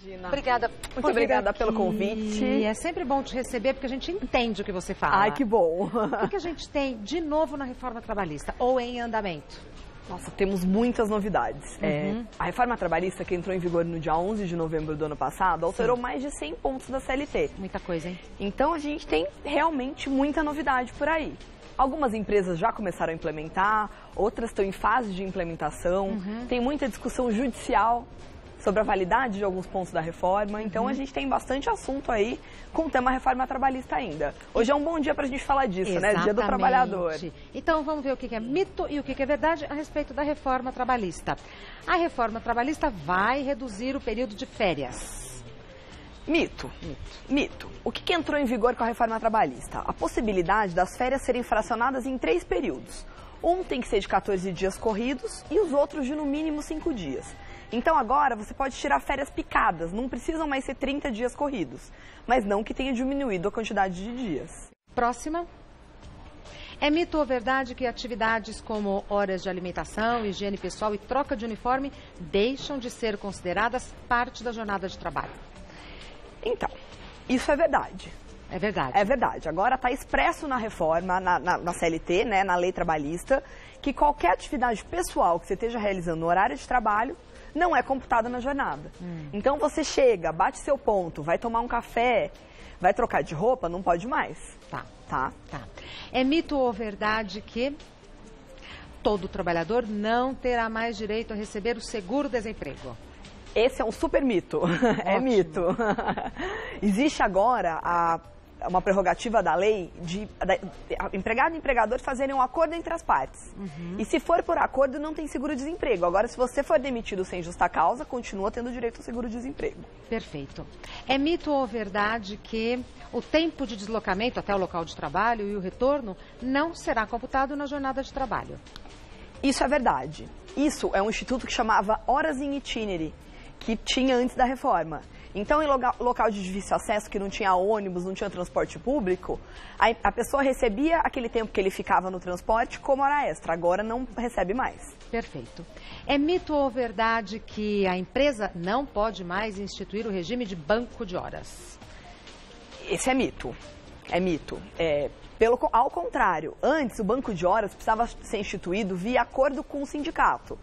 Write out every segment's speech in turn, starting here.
Imagina. Obrigada. Muito obrigada pelo convite. É sempre bom te receber, porque a gente entende o que você fala. Ai, que bom. O que a gente tem de novo na reforma trabalhista ou em andamento? Nossa, temos muitas novidades. A reforma trabalhista, que entrou em vigor no dia 11 de novembro do ano passado, alterou mais de 100 pontos da CLT. Muita coisa, hein? Então, a gente tem realmente muita novidade por aí. Algumas empresas já começaram a implementar, outras estão em fase de implementação. Tem muita discussão judicial sobre a validade de alguns pontos da reforma. Então, a gente tem bastante assunto aí com o tema reforma trabalhista ainda. Hoje é um bom dia para a gente falar disso, Exatamente, né? Dia do Trabalhador. Então, vamos ver o que é mito e o que é verdade a respeito da reforma trabalhista. A reforma trabalhista vai reduzir o período de férias. Mito. O que entrou em vigor com a reforma trabalhista? A possibilidade das férias serem fracionadas em 3 períodos. Um tem que ser de 14 dias corridos e os outros de no mínimo 5 dias. Então agora você pode tirar férias picadas, não precisam mais ser 30 dias corridos, mas não que tenha diminuído a quantidade de dias. Próxima. É mito ou verdade que atividades como horas de alimentação, higiene pessoal e troca de uniforme deixam de ser consideradas parte da jornada de trabalho? Então, isso é verdade. É verdade. É verdade. Agora está expresso na reforma, na CLT, né, na lei trabalhista, que qualquer atividade pessoal que você esteja realizando no horário de trabalho não é computada na jornada. Então você chega, bate seu ponto, vai tomar um café, vai trocar de roupa, não pode mais. Tá. É mito ou verdade que todo trabalhador não terá mais direito a receber o seguro-desemprego? Esse é um super mito. É mito. Existe agora uma prerrogativa da lei de empregado e empregador fazerem um acordo entre as partes. E se for por acordo, não tem seguro-desemprego. Agora, se você for demitido sem justa causa, continua tendo direito ao seguro-desemprego. Perfeito. É mito ou verdade que o tempo de deslocamento até o local de trabalho e o retorno não será computado na jornada de trabalho? Isso é verdade. Isso é um instituto que chamava Horas in Itinere, que tinha antes da reforma. Então, em local de difícil acesso, que não tinha ônibus, não tinha transporte público, a pessoa recebia aquele tempo que ele ficava no transporte como hora extra. Agora não recebe mais. Perfeito. É mito ou verdade que a empresa não pode mais instituir o regime de banco de horas? Esse é mito. É mito. Ao contrário, antes o banco de horas precisava ser instituído via acordo com o sindicato.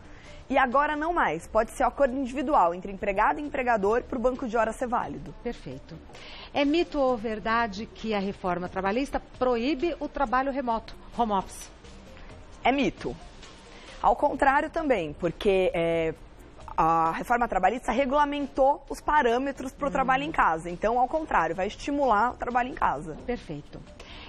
E agora não mais, pode ser acordo individual entre empregado e empregador para o banco de horas ser válido. Perfeito. É mito ou verdade que a reforma trabalhista proíbe o trabalho remoto, home office? É mito. Ao contrário também, porque a reforma trabalhista regulamentou os parâmetros para o trabalho em casa. Então, ao contrário, vai estimular o trabalho em casa. Perfeito.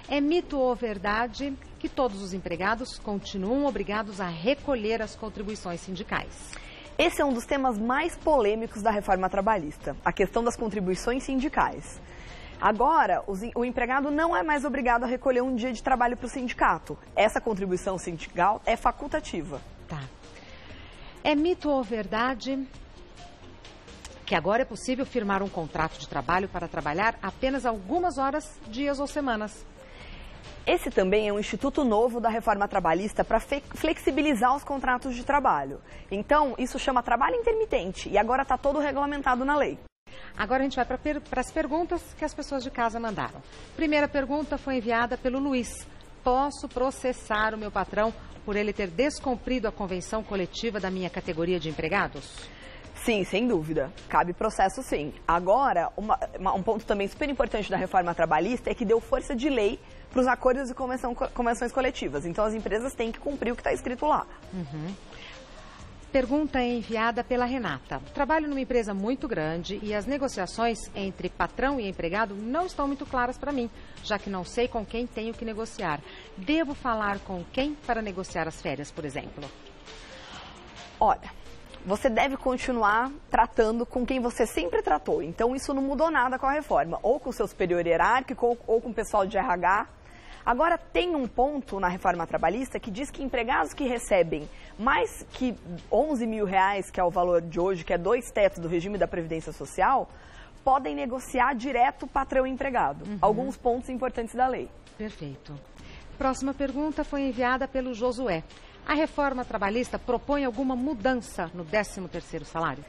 É mito ou verdade que todos os empregados continuam obrigados a recolher as contribuições sindicais? Esse é um dos temas mais polêmicos da reforma trabalhista, a questão das contribuições sindicais. Agora, o empregado não é mais obrigado a recolher um dia de trabalho para o sindicato. Essa contribuição sindical é facultativa. Tá. É mito ou verdade que agora é possível firmar um contrato de trabalho para trabalhar apenas algumas horas, dias ou semanas? Esse também é um instituto novo da reforma trabalhista para flexibilizar os contratos de trabalho. Então, isso chama trabalho intermitente e agora está todo regulamentado na lei. Agora a gente vai para as perguntas que as pessoas de casa mandaram. Primeira pergunta foi enviada pelo Luiz. Posso processar o meu patrão por ele ter descumprido a convenção coletiva da minha categoria de empregados? Sim, sem dúvida. Cabe processo, sim. Agora, um ponto também super importante da reforma trabalhista é que deu força de lei para os acordos e convenções coletivas. Então, as empresas têm que cumprir o que está escrito lá. Pergunta enviada pela Renata. Trabalho numa empresa muito grande e as negociações entre patrão e empregado não estão muito claras para mim, já que não sei com quem tenho que negociar. Devo falar com quem para negociar as férias, por exemplo? Olha, você deve continuar tratando com quem você sempre tratou. Então, isso não mudou nada com a reforma. Ou com o seu superior hierárquico, ou com o pessoal de RH. Agora, tem um ponto na reforma trabalhista que diz que empregados que recebem mais que 11 mil reais, que é o valor de hoje, que é 2 tetos do regime da Previdência Social, podem negociar direto patrão e empregado. Alguns pontos importantes da lei. Perfeito. Próxima pergunta foi enviada pelo Josué. A reforma trabalhista propõe alguma mudança no 13º salário?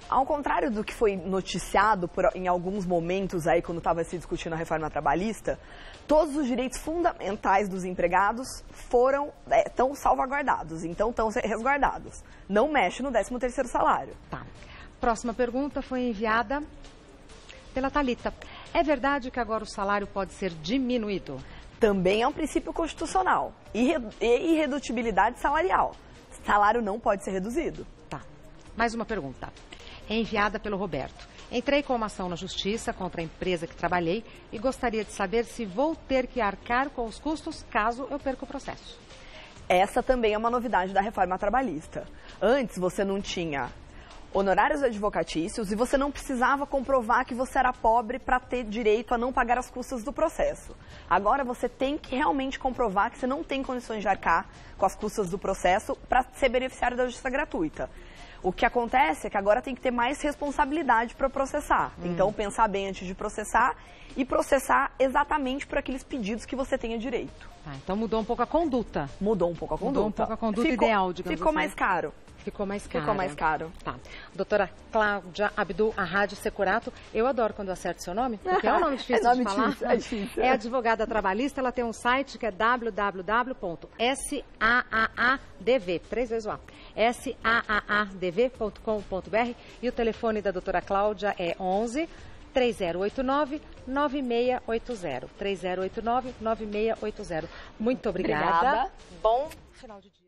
Ao contrário do que foi noticiado em alguns momentos aí quando estava se discutindo a reforma trabalhista, todos os direitos fundamentais dos empregados estão salvaguardados, então estão resguardados. Não mexe no 13º salário. Tá. Próxima pergunta foi enviada pela Thalita. É verdade que agora o salário pode ser diminuído? Também é um princípio constitucional. E irredutibilidade salarial. Salário não pode ser reduzido. Tá. Mais uma pergunta. É enviada pelo Roberto. Entrei com uma ação na justiça contra a empresa que trabalhei e gostaria de saber se vou ter que arcar com os custos caso eu perca o processo. Essa também é uma novidade da reforma trabalhista. Antes você não tinha honorários advocatícios e você não precisava comprovar que você era pobre para ter direito a não pagar as custas do processo. Agora você tem que realmente comprovar que você não tem condições de arcar com as custas do processo para ser beneficiário da justiça gratuita. O que acontece é que agora tem que ter mais responsabilidade para processar. Então, pensar bem antes de processar e processar exatamente por aqueles pedidos que você tenha direito. Tá, então mudou um pouco a conduta. Mudou um pouco a conduta. Mudou um pouco a conduta ideal, digamos assim. Ficou mais caro. Ficou mais caro. Ficou mais caro. Tá. Doutora Cláudia Abdu Arrádio Securato, eu adoro quando acerto seu nome, porque é um nome difícil de falar. É difícil. É advogada trabalhista, ela tem um site que é www.saaadv, 3 vezes o A, saaadv.com.br e o telefone da doutora Cláudia é 11 3089 9680. 3089 9680. Muito obrigada. Obrigada. Bom final de dia.